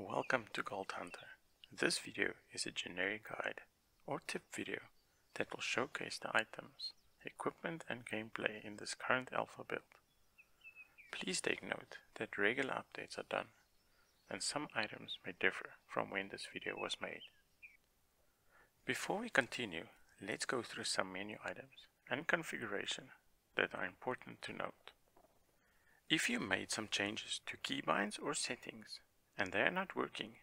Welcome to Gold Hunter. This video is a generic guide or tip video that will showcase the items, equipment and gameplay in this current alpha build. Please take note that regular updates are done and some items may differ from when this video was made. Before we continue, let's go through some menu items and configuration that are important to note. If you made some changes to keybinds or settings and they are not working,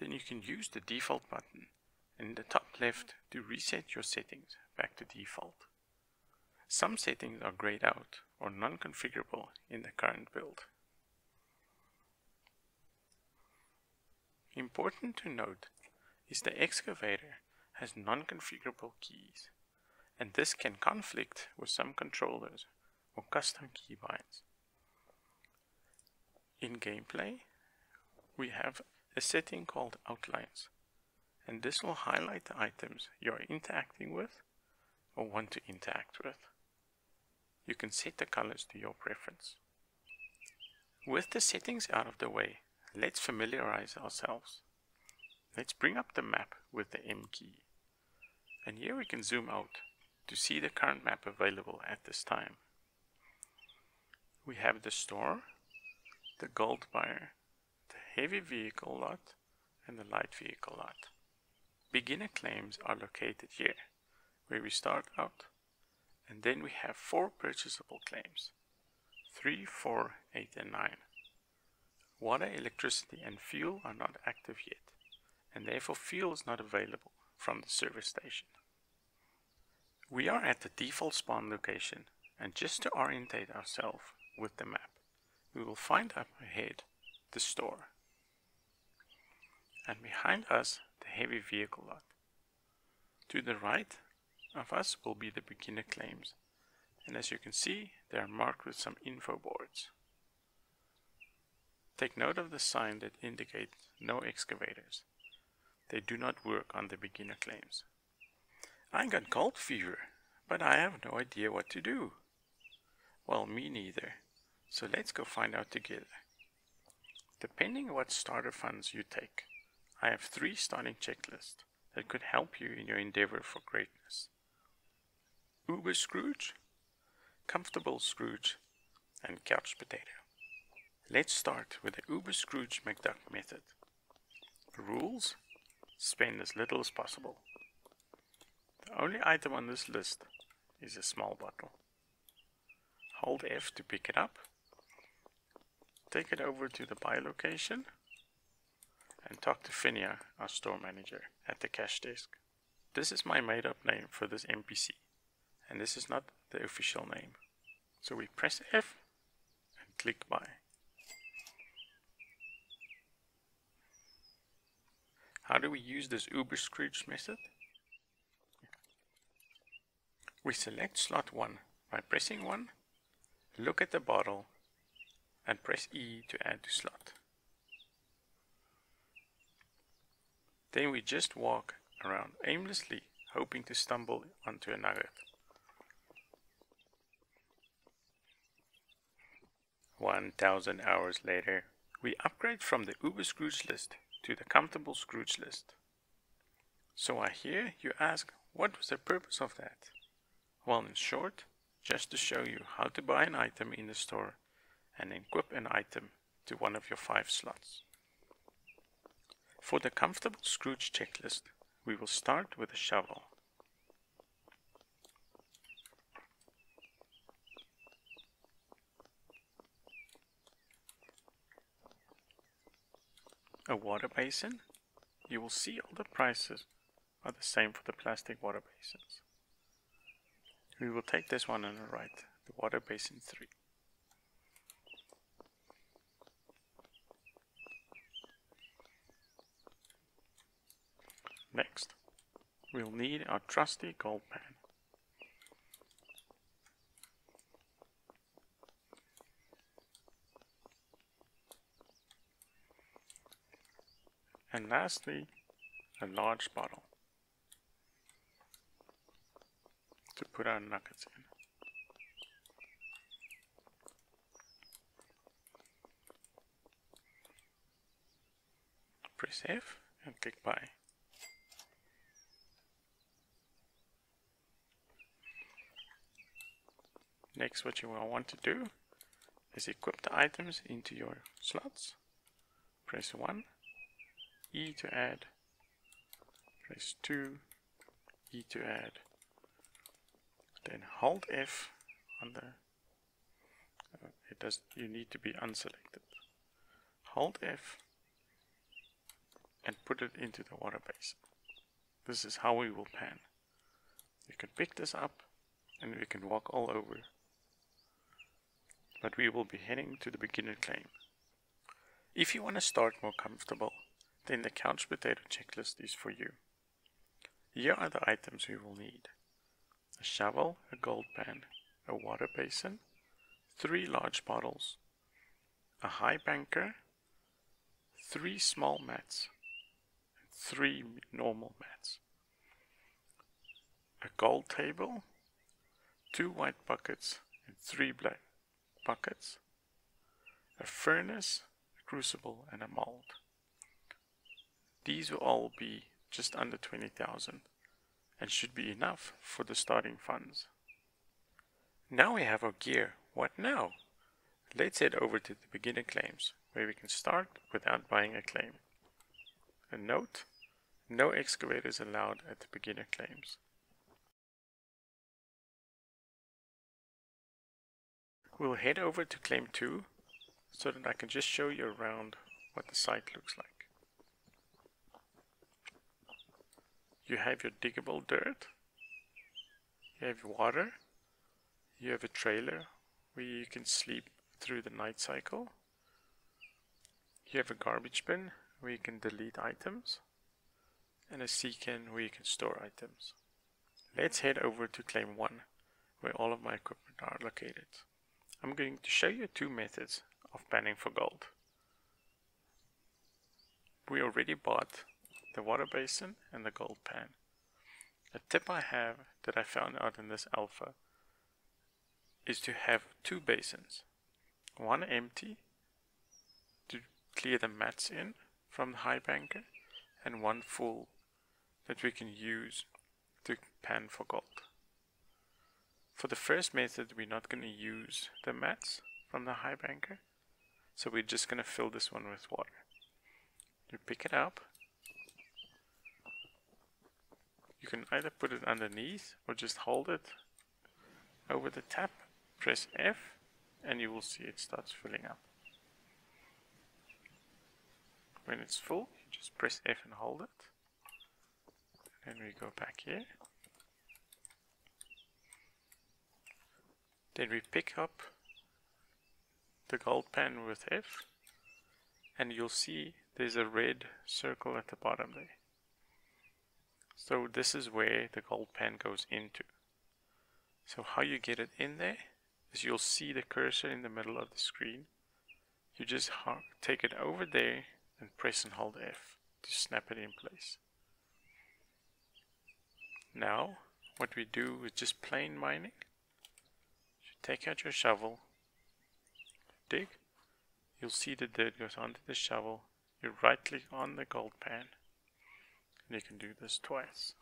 then you can use the default button in the top left to reset your settings back to default. Some settings are grayed out or non-configurable in the current build. Important to note is the excavator has non-configurable keys, and this can conflict with some controllers or custom keybinds. In gameplay, we have a setting called outlines, and this will highlight the items you are interacting with or want to interact with. You can set the colors to your preference. With the settings out of the way, let's familiarize ourselves. Let's bring up the map with the M key, and here we can zoom out to see the current map available at this time. We have the store, the gold buyer, the heavy vehicle lot, and the light vehicle lot. Beginner claims are located here, where we start out, and then we have 4 purchasable claims, 3, 4, 8, and 9. Water, electricity, and fuel are not active yet, and therefore fuel is not available from the service station. We are at the default spawn location, and just to orientate ourselves with the map, we will find up ahead the store, and behind us the heavy vehicle lot. To the right of us will be the beginner claims, and as you can see, they are marked with some info boards. Take note of the sign that indicates no excavators. They do not work on the beginner claims. I got gold fever, but I have no idea what to do. Well, me neither. So let's go find out together. Depending on what starter funds you take, I have 3 starting checklists that could help you in your endeavor for greatness. Uber Scrooge, Comfortable Scrooge, and Couch Potato. Let's start with the Uber Scrooge McDuck method. Rules: spend as little as possible. The only item on this list is a small bottle. Hold F to pick it up. Take it over to the buy location and talk to Finia, our store manager, at the cash desk. This is my made up name for this NPC, and this is not the official name. So we press F and click buy. How do we use this Uber Scrooge method? We select slot 1 by pressing 1, look at the bottle, and press E to add to slot. Then we just walk around aimlessly, hoping to stumble onto a nugget. 1,000 hours later, we upgrade from the Uber Scrooge list to the Comfortable Scrooge list. So I hear you ask, what was the purpose of that? Well, in short, just to show you how to buy an item in the store and equip an item to one of your 5 slots. For the Comfortable Scrooge checklist, we will start with a shovel. A water basin. You will see all the prices are the same for the plastic water basins. We will take this one on the right, the water basin 3. Next, we'll need our trusty gold pan. And lastly, a large bottle to put our nuggets in. Press F and click buy. Next, what you will want to do is equip the items into your slots. Press 1, E to add, press 2, E to add, then hold F on the, you need to be unselected. Hold F and put it into the water basin. This is how we will pan. You can pick this up and we can walk all over. But we will be heading to the beginner claim. If you want to start more comfortable, then the couch potato checklist is for you. Here are the items we will need: a shovel, a gold pan, a water basin, 3 large bottles, a Highbanker, 3 small mats, and 3 normal mats, a gold table, 2 white buckets and 3 black buckets, a furnace, a crucible and a mold. These will all be just under 20,000 and should be enough for the starting funds. Now we have our gear. What now? Let's head over to the beginner claims where we can start without buying a claim. A note: no excavators allowed at the beginner claims. We'll head over to claim 2 so that I can just show you around what the site looks like. You have your diggable dirt, you have water, you have a trailer where you can sleep through the night cycle, you have a garbage bin where you can delete items, and a sea can where you can store items. Let's head over to claim 1 where all of my equipment are located. I'm going to show you 2 methods of panning for gold. We already bought the water basin and the gold pan. A tip I have that I found out in this alpha is to have 2 basins. One empty to clear the mats in from the Highbanker, and one full that we can use to pan for gold. For the first method, we're not going to use the mats from the Highbanker, so we're just going to fill this one with water. You pick it up. You can either put it underneath or just hold it over the tap, press F, and you will see it starts filling up. When it's full, you just press F and hold it. Then we go back here. Then we pick up the gold pan with F, and you'll see there's a red circle at the bottom there. So this is where the gold pan goes into. So how you get it in there is you'll see the cursor in the middle of the screen. You just take it over there and press and hold F to snap it in place. Now what we do is just plain mining. Take out your shovel, dig, you'll see the dirt goes onto the shovel, you right click on the gold pan, and you can do this twice.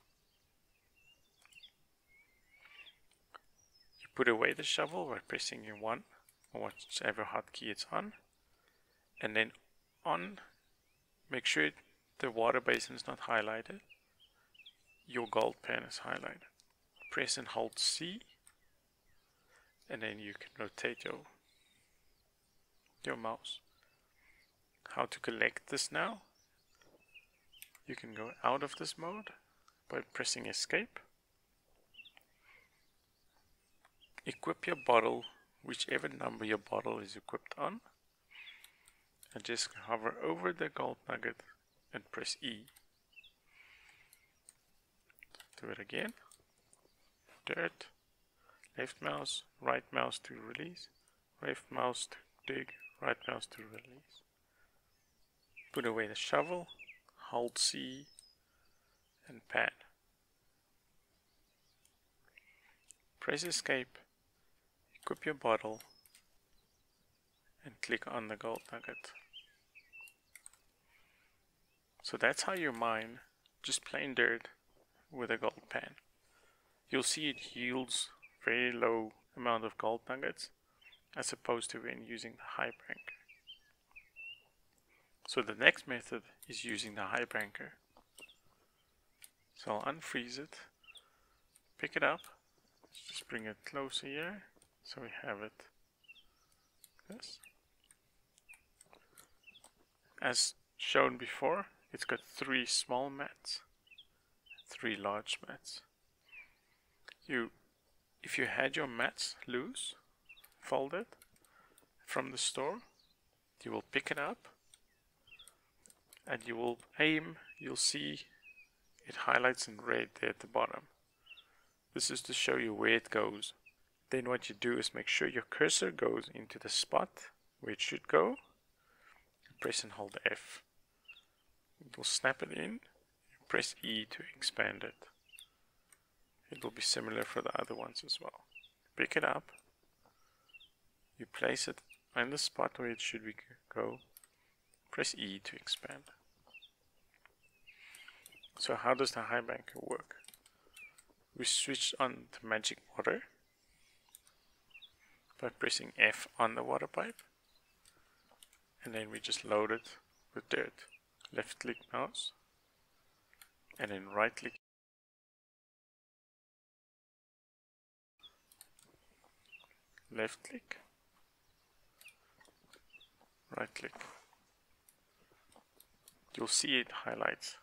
You put away the shovel by pressing your 1, or whichever hotkey it's on, and then make sure the water basin is not highlighted, your gold pan is highlighted. Press and hold C, and then you can rotate your mouse. How to collect this now? You can go out of this mode by pressing escape. Equip your bottle, whichever number your bottle is equipped on, and just hover over the gold nugget and press E. Do it again. Dirt. Left mouse, right mouse to release, left mouse to dig, right mouse to release. Put away the shovel, hold C, and pan. Press escape, equip your bottle, and click on the gold nugget. So that's how you mine just plain dirt with a gold pan. You'll see it yields very low amount of gold nuggets as opposed to when using the Highbanker. So the next method is using the Highbanker. So I'll unfreeze it, pick it up, just bring it closer here, so we have it this. As shown before, it's got 3 small mats, 3 large mats. If you had your mats loose, folded from the store, you will pick it up and you will aim, you'll see it highlights in red there at the bottom. This is to show you where it goes. Then what you do is make sure your cursor goes into the spot where it should go. Press and hold F. It will snap it in. Press E to expand it. It will be similar for the other ones as well. Pick it up. You place it on the spot where it should go. Press E to expand. So how does the Highbanker work? We switch on the magic water by pressing F on the water pipe, and then we just load it with dirt. Left click mouse and then right click, left click, right click. You'll see it highlights.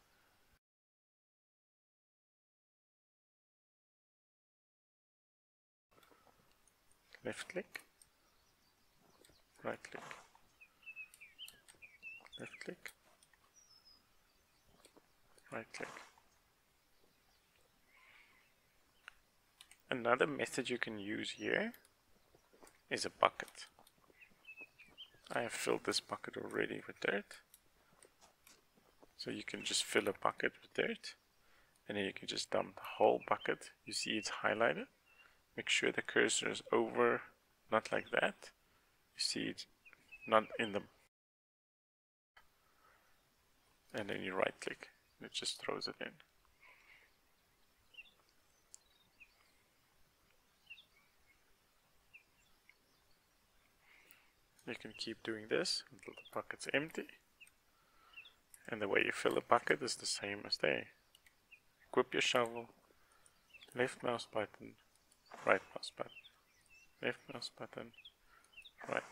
Left click, right click, left click, right click. Another method you can use here is a bucket. I have filled this bucket already with dirt. So you can just fill a bucket with dirt and then you can just dump the whole bucket. You see it's highlighted. Make sure the cursor is over, not like that. You see it's not in the... And then you right click and it just throws it in. You can keep doing this until the bucket's empty. And the way you fill a bucket is the same as there. Equip your shovel, left mouse button, right mouse button, left mouse button, right.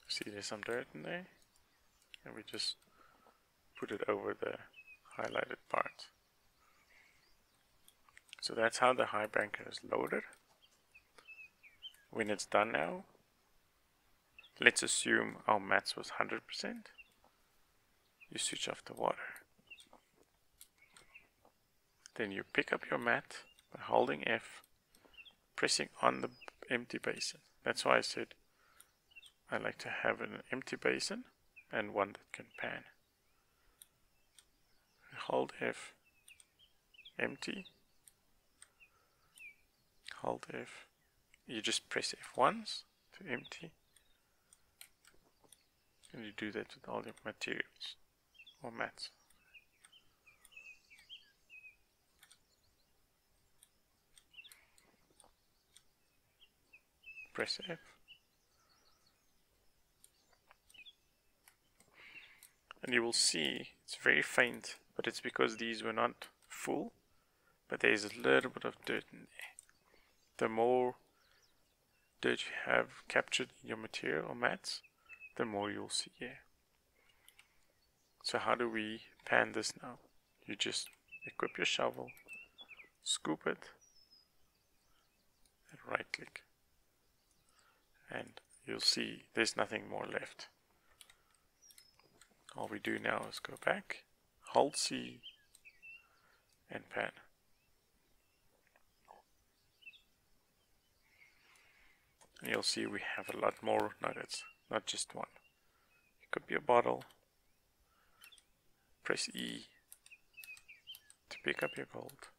See, there's some dirt in there, and we just put it over the highlighted part. So that's how the Highbanker is loaded. When it's done now, let's assume our mats was 100%. You switch off the water. Then you pick up your mat by holding F, pressing on the empty basin. That's why I said I like to have an empty basin and one that can pan. Hold F, empty, hold F. You just press F once to empty, and you do that with all your materials or mats. Press F. And you will see it's very faint, but it's because these were not full, but there's a little bit of dirt in there. The more dirt you have captured in your material or mats, the more you'll see here. So how do we pan this now? You just equip your shovel, scoop it, and right click. And you'll see there's nothing more left. All we do now is go back, hold C, and pan. And you'll see we have a lot more nuggets, not just one. Pick up your bottle, press E to pick up your gold.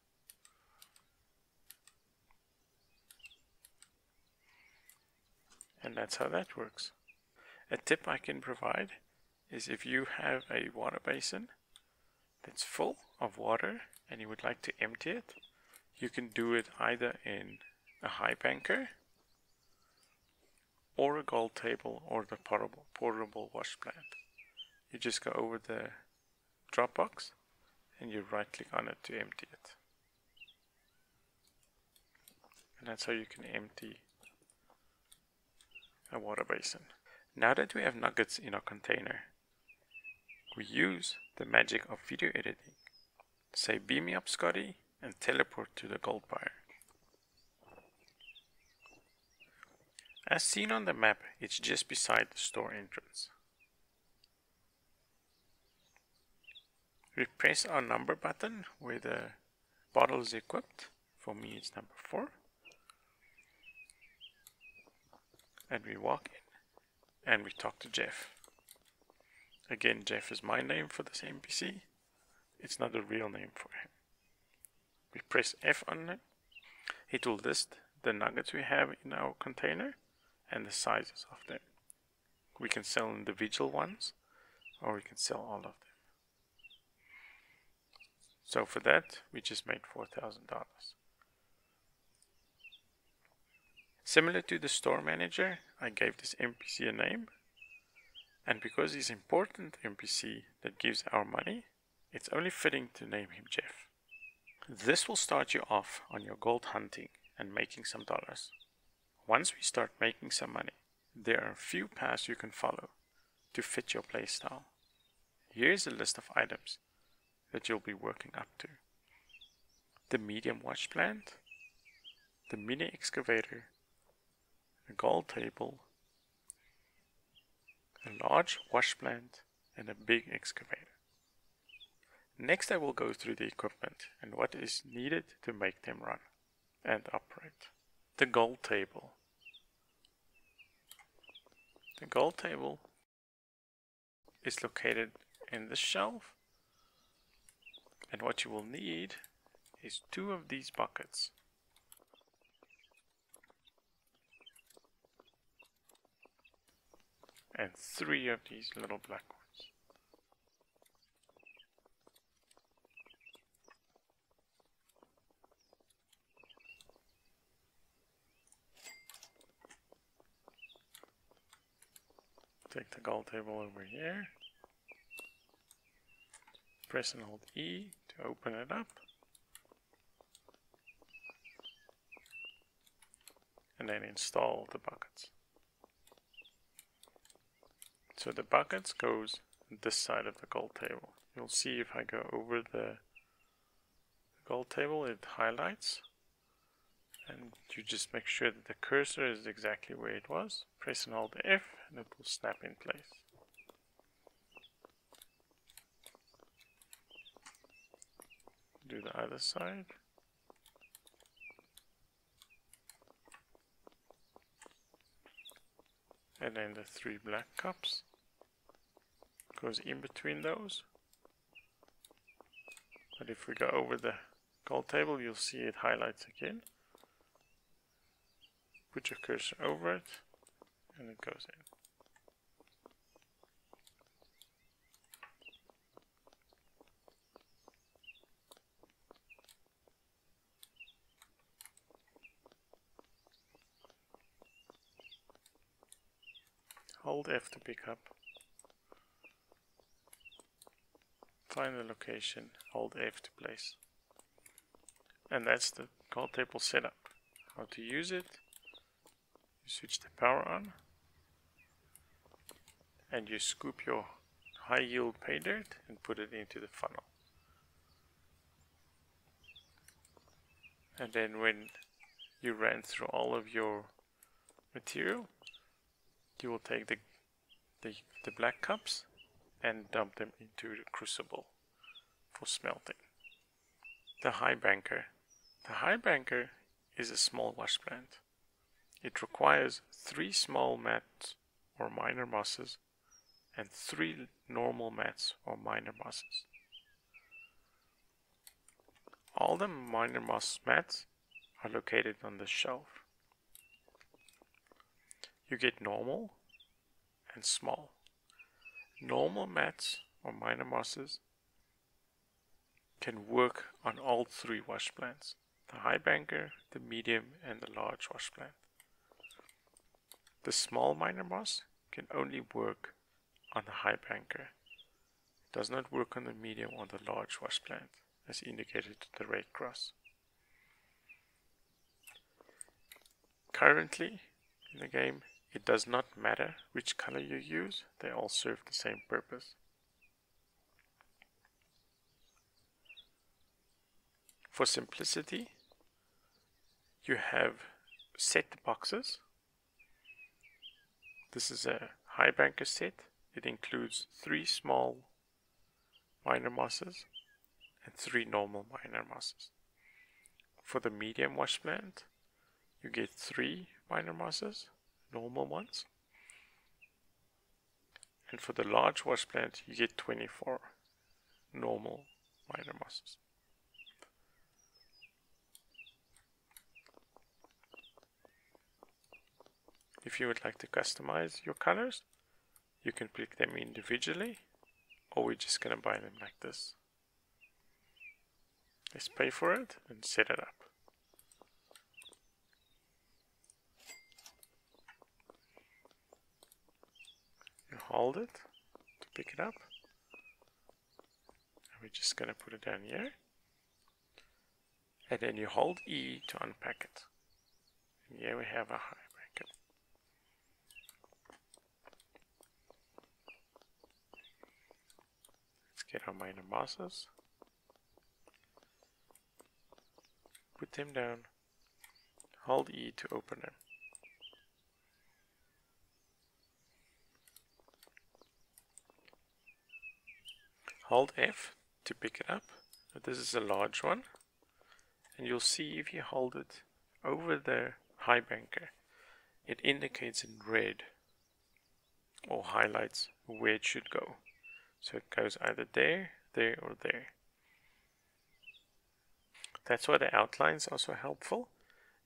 And that's how that works. A tip I can provide is if you have a water basin that's full of water and you would like to empty it, you can do it either in a Highbanker or a gold table or the portable wash plant. You just go over the drop box and you right click on it to empty it. And that's how you can empty a water basin. Now that we have nuggets in our container, we use the magic of video editing. Say, beam me up, Scotty, and teleport to the gold buyer. As seen on the map, it's just beside the store entrance. We press our number button where the bottle is equipped. For me it's number 4. And we walk in and we talk to Jeff. Again, Jeff is my name for this NPC. It's not a real name for him. We press F on it. It will list the nuggets we have in our container and the sizes of them. We can sell individual ones or we can sell all of them. So for that, we just made $4,000. Similar to the store manager, I gave this NPC a name. And because he's an important NPC that gives our money, it's only fitting to name him Jeff. This will start you off on your gold hunting and making some dollars. Once we start making some money, there are a few paths you can follow to fit your playstyle. Here's a list of items that you'll be working up to: the medium wash plant, the mini excavator, a gold table, a large wash plant, and a big excavator. Next I will go through the equipment and what is needed to make them run and operate. The gold table. The gold table is located in the shelf, and what you will need is 2 of these buckets. And 3 of these little black ones. Take the gold table over here. Press and hold E to open it up. And then install the buckets. So the buckets goes this side of the gold table. You'll see if I go over the gold table, it highlights. And you just make sure that the cursor is exactly where it was. Press and hold F and it will snap in place. Do the other side. And then the 3 black cups goes in between those. But if we go over the gold table, you'll see it highlights again. Put your cursor over it and it goes in. Hold F to pick up. Find the location, hold F to place. And that's the gold table setup. How to use it: you switch the power on and you scoop your high yield pay dirt and put it into the funnel. And then when you ran through all of your material, you will take the black cups and dump them into the crucible for smelting. The Highbanker. The Highbanker is a small wash plant. It requires 3 small mats or minor mosses and 3 normal mats or minor mosses. All the minor moss mats are located on the shelf. you get normal and small. Normal mats or minor mosses can work on all three wash plants: the Highbanker, the medium, and the large wash plant. The small minor moss can only work on the Highbanker. It does not work on the medium or the large wash plant, as indicated with the red cross. Currently, in the game, it does not matter which color you use, they all serve the same purpose. For simplicity, you have set boxes. This is a Highbanker set. It includes 3 small minor mosses and 3 normal minor mosses. For the medium wash plant, you get 3 minor mosses, normal ones. And for the large wash plant, you get 24 normal minor mosses. If you would like to customize your colors, you can pick them individually, or we're just going to buy them like this. Let's pay for it and set it up. You hold it to pick it up. And we're just going to put it down here. And then you hold E to unpack it. And here we have a Highbanker. Let's get our minor mosses. Put them down. Hold E to open them. Hold F to pick it up. This is a large one. And you'll see if you hold it over the Highbanker, it indicates in red or highlights where it should go. So it goes either there, there, or there. That's why the outlines are so helpful,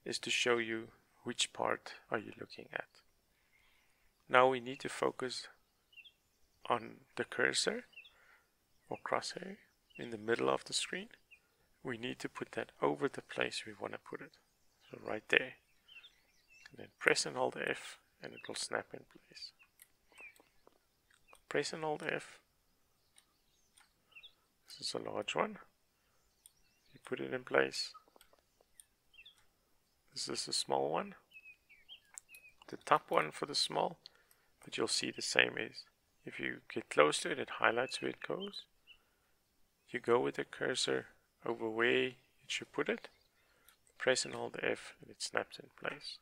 is to show you which part are you looking at. Now we need to focus on the cursor or crosshair in the middle of the screen. We need to put that over the place we want to put it. So right there. And then press and hold F and it will snap in place. Press and hold F. This is a large one. You put it in place. This is a small one. The top one for the small, but you'll see the same is, if you get close to it, it highlights where it goes. You go with the cursor over where it should put it, press and hold F and it snaps in place.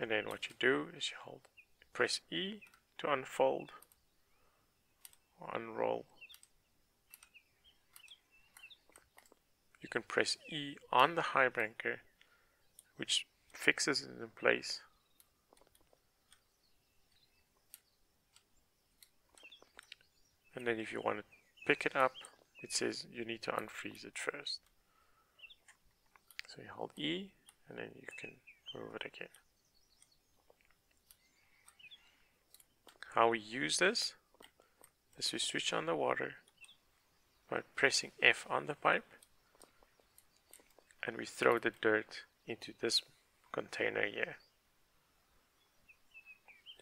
And then what you do is you press E to unfold or unroll. You can press E on the Highbanker, which fixes it in place. And then if you want to pick it up, it says you need to unfreeze it first. So you hold E and then you can move it again. How we use this is we switch on the water by pressing F on the pipe, and we throw the dirt into this container here.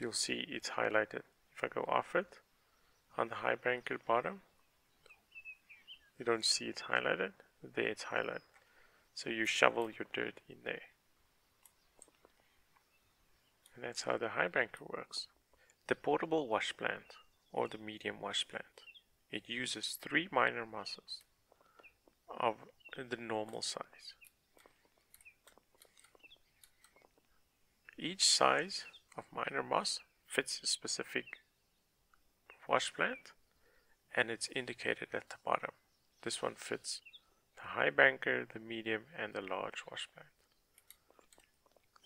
You'll see it's highlighted. If I go off it on the Highbanker bottom, you don't see it's highlighted. There it's highlighted. So you shovel your dirt in there. And that's how the Highbanker works. The portable wash plant or the medium wash plant, it uses 3 minor mosses of the normal size. Each size of minor moss fits a specific wash plant, and it's indicated at the bottom. This one fits the Highbanker, the medium, and the large wash plant.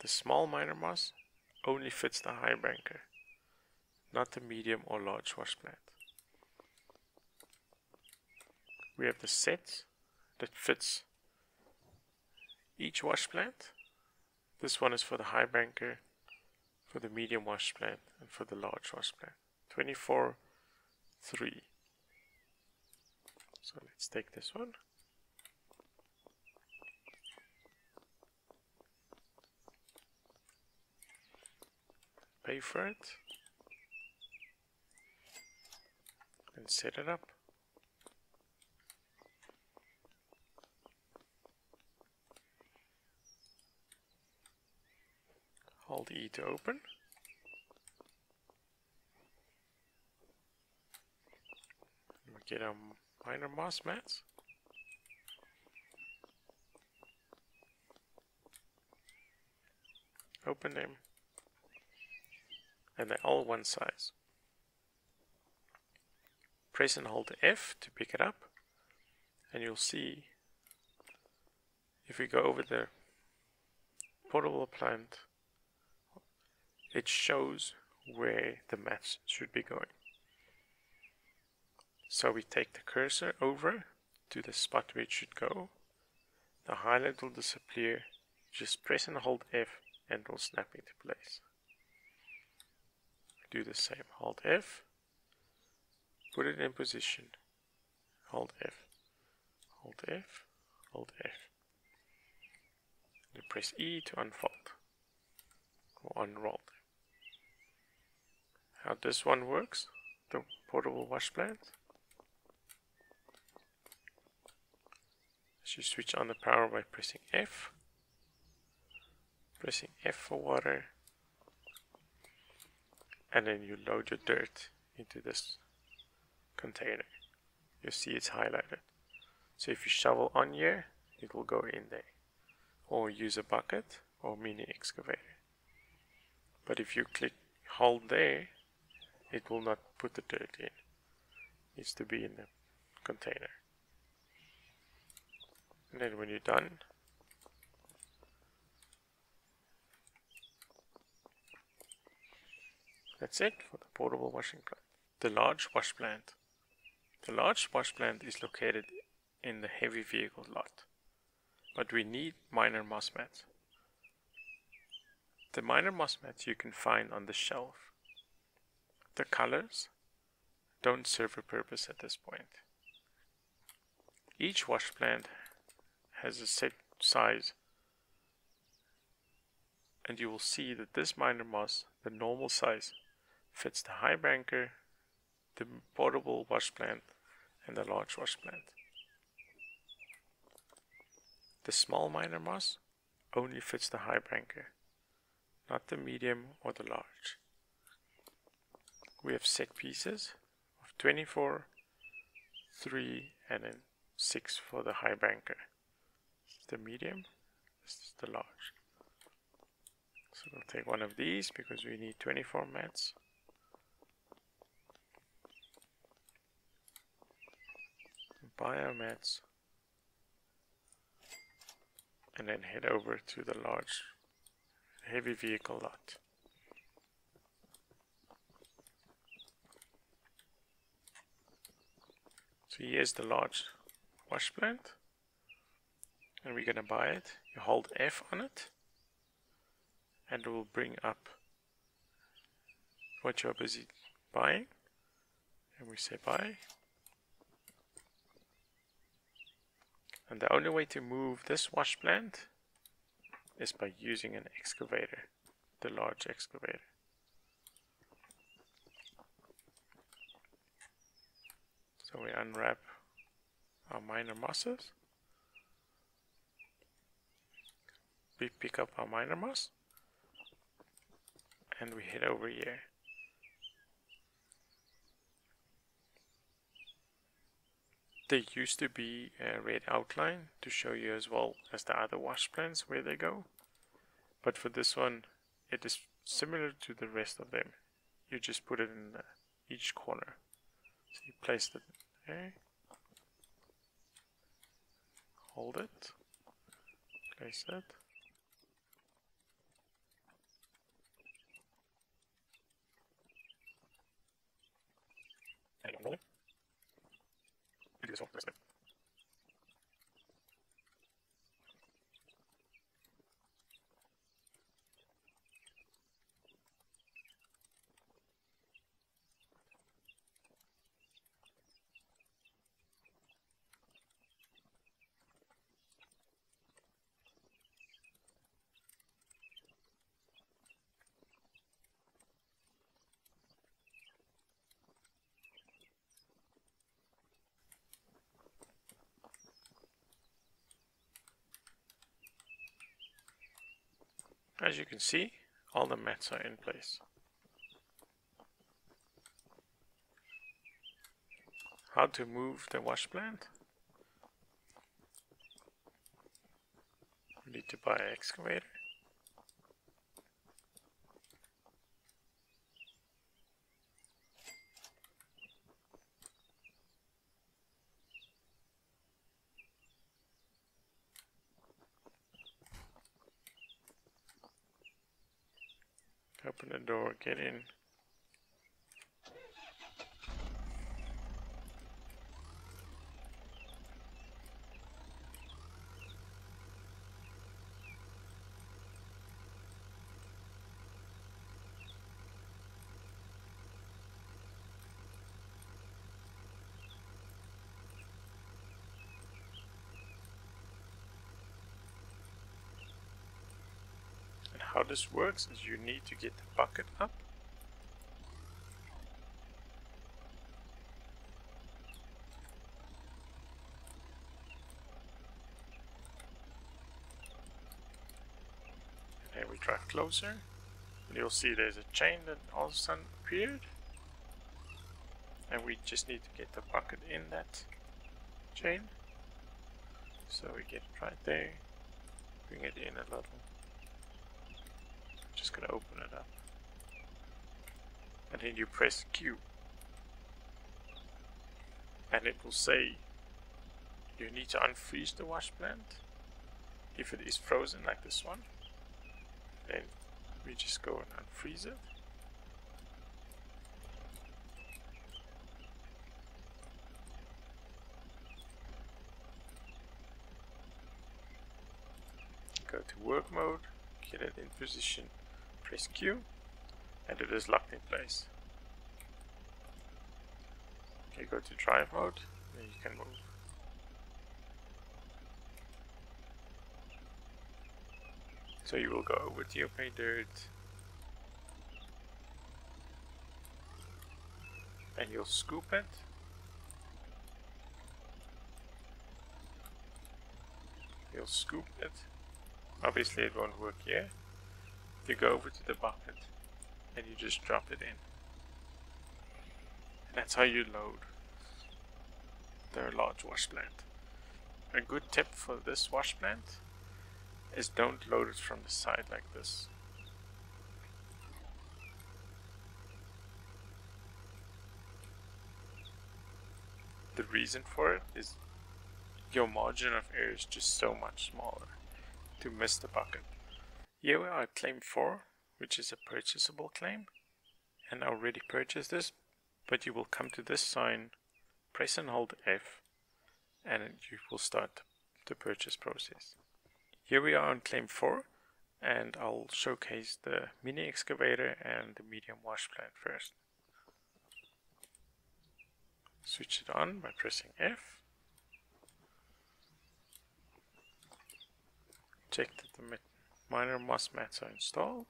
The small minor moss only fits the Highbanker. not the medium or large wash plant. We have the set that fits each wash plant. This one is for the Highbanker, for the medium wash plant, and for the large wash plant. 24, 3. So let's take this one. Pay for it. And set it up. Hold E to open. We get our minor moss mats. Open them. And they're all one size. Press and hold F to pick it up. And you'll see if we go over the portable plant, it shows where the mats should be going. So we take the cursor over to the spot where it should go. The highlight will disappear. Just press and hold F and it will snap into place. Do the same. Hold F. Put it in position. Hold F. Hold F. Hold F. And press E to unfold or unroll. How this one works, the portable wash plant. So you switch on the power by pressing F. Pressing F for water. And then you load your dirt into this container. You see it's highlighted. So if you shovel on here, it will go in there. Or use a bucket or mini excavator. But if you hold there, it will not put the dirt in. It needs to be in the container. And then when you're done, that's it for the portable washing plant. The large wash plant. The large wash plant is located in the heavy vehicle lot, but we need minor moss mats. The minor moss mats you can find on the shelf. The colors don't serve a purpose at this point. Each wash plant has a set size, and you will see that this minor moss, the normal size, fits the Highbanker, the portable wash plant, and the large wash plant. The small minor moss only fits the Highbanker, not the medium or the large. We have set pieces of 24, 3, and then 6 for the Highbanker. This is the medium, this is the large. So we'll take one of these because we need 24 mats. Buy our mats. And then head over to the large heavy vehicle lot. So here's the large wash plant, and we're going to buy it. You hold F on it and it will bring up what you're busy buying, and we say buy. And the only way to move this wash plant is by using an excavator, the large excavator. So we unwrap our minor mosses. We pick up our minor moss and we head over here. There used to be a red outline to show you as well as the other wash plants where they go. But for this one, it is similar to the rest of them. You just put it in each corner. So you place it there, hold it, place it. And one more. Do this one, the rest of it. As you can see, all the mats are in place. How to move the wash plant? We need to buy an excavator. Open the door, get in. And how this works is you need to get the bucket up. And we drive closer. And you'll see there's a chain that all of a sudden appeared. And we just need to get the bucket in that chain. So we get it right there. Bring it in a little. Just gonna open it up. And then you press Q. And it will say you need to unfreeze the wash plant. If it is frozen like this one, then we just go and unfreeze it. Go to work mode, get it in position, press Q, and it is locked in place. Okay, go to drive mode, then you can move. So you will go over to your pay dirt, and you'll scoop it. You'll scoop it. Obviously it won't work here. You go over to the bucket and you just drop it in. And that's how you load the large wash plant. A good tip for this wash plant is don't load it from the side like this. The reason for it is your margin of error is just so much smaller to miss the bucket. Here we are at claim 4, which is a purchasable claim, and I already purchased this, but you will come to this sign, press and hold F, and you will start the purchase process. Here we are on claim 4, and I'll showcase the mini excavator and the medium wash plant first. Switch it on by pressing F. Check that the minor moss mats are installed,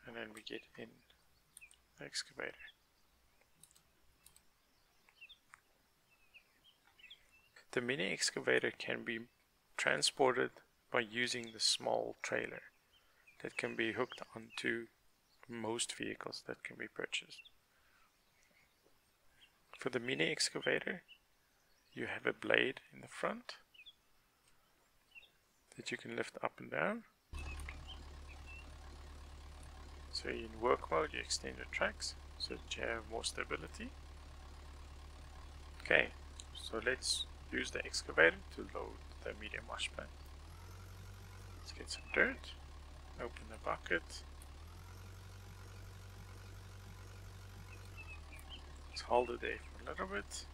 and then we get in the excavator. The mini excavator can be transported by using the small trailer that can be hooked onto most vehicles that can be purchased. For the mini excavator, you have a blade in the front that you can lift up and down. So in work mode you extend your tracks so that you have more stability. Okay, so let's use the excavator to load the medium wash plant. Let's get some dirt, open the bucket, Let's hold it there for a little bit.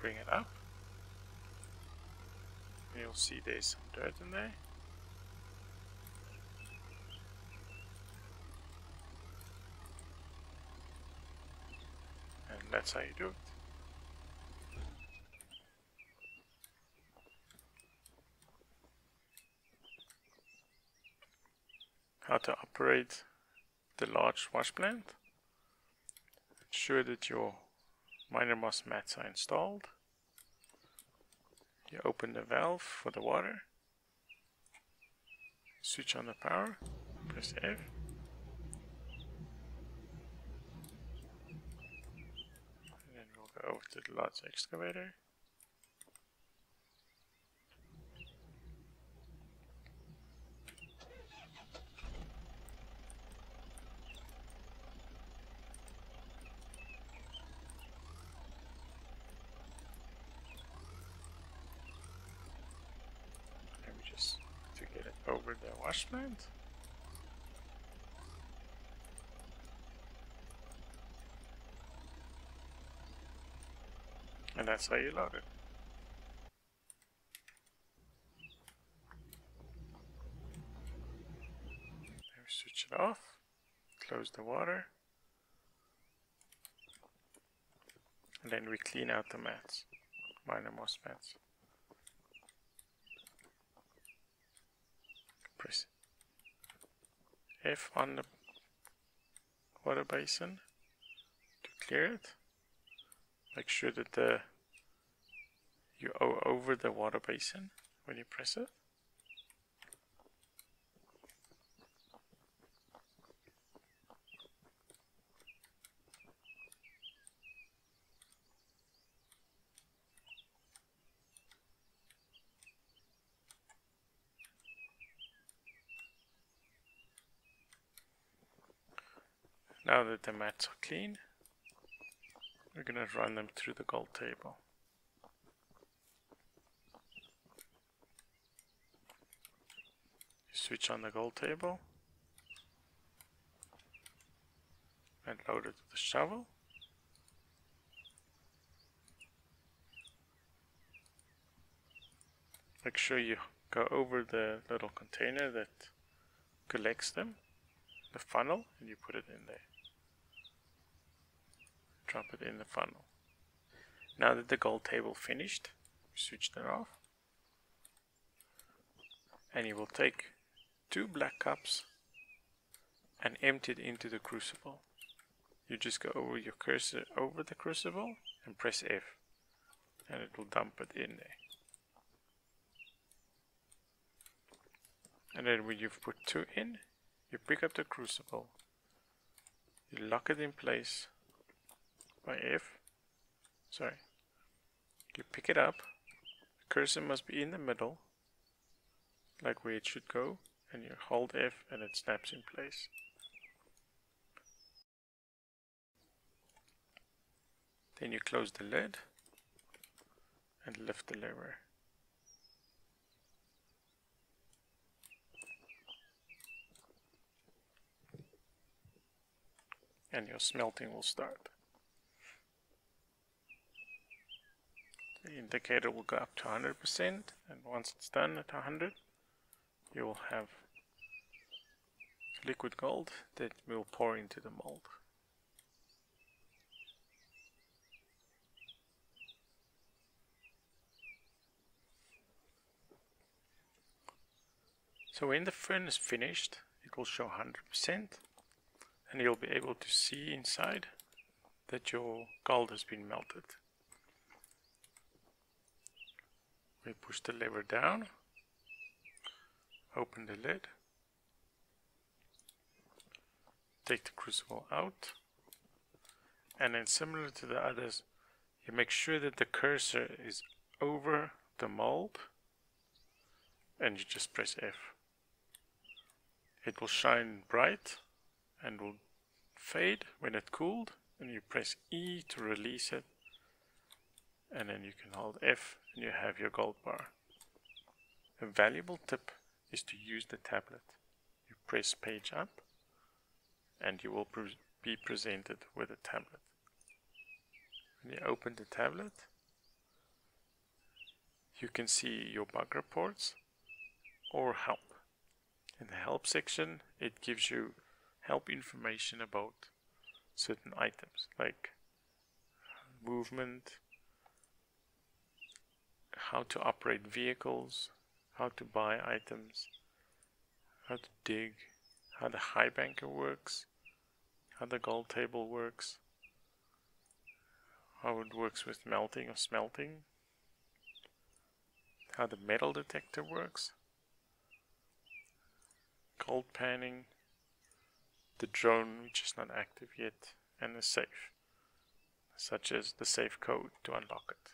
Bring it up. And you'll see there's some dirt in there. And that's how you do it. How to operate the large wash plant. Ensure that your minor moss mats are installed. You open the valve for the water. Switch on the power. Press F. And then we'll go over to the large excavator. Just to get it over the wash plant. And that's how you load it. Then we switch it off, close the water, and then we clean out the mats, minor moss mats. Press F on the water basin to clear it. Make sure that you go over the water basin when you press it. Now that the mats are clean, we're going to run them through the gold table. You switch on the gold table and load it with the shovel. Make sure you go over the little container that collects them, the funnel, and you put it in there. Drop it in the funnel. Now that the gold table finished, switch that off, and you will take 2 black cups and empty it into the crucible. You just go over your cursor over the crucible and press F, and it will dump it in there. And then when you've put 2 in, you pick up the crucible, you lock it in place by F, you pick it up, the cursor must be in the middle, like where it should go, and you hold F and it snaps in place. Then you close the lid and lift the lever. And your smelting will start. The indicator will go up to 100%, and once it's done at 100, you will have liquid gold that will pour into the mold. So when the furnace is finished, it will show 100%, and you'll be able to see inside that your gold has been melted. We push the lever down, open the lid, take the crucible out, and then similar to the others, you make sure that the cursor is over the mold, and you just press F. It will shine bright and will fade when it cooled, and you press E to release it, and then you can hold F and you have your gold bar. A valuable tip is to use the tablet. You press page up and you will be presented with a tablet. When you open the tablet, you can see your bug reports or help. In the help section, it gives you help information about certain items like movement, how to operate vehicles, how to buy items, how to dig, how the Highbanker works, how the gold table works, how it works with melting or smelting, how the metal detector works, gold panning, the drone which is not active yet, and the safe, such as the safe code to unlock it.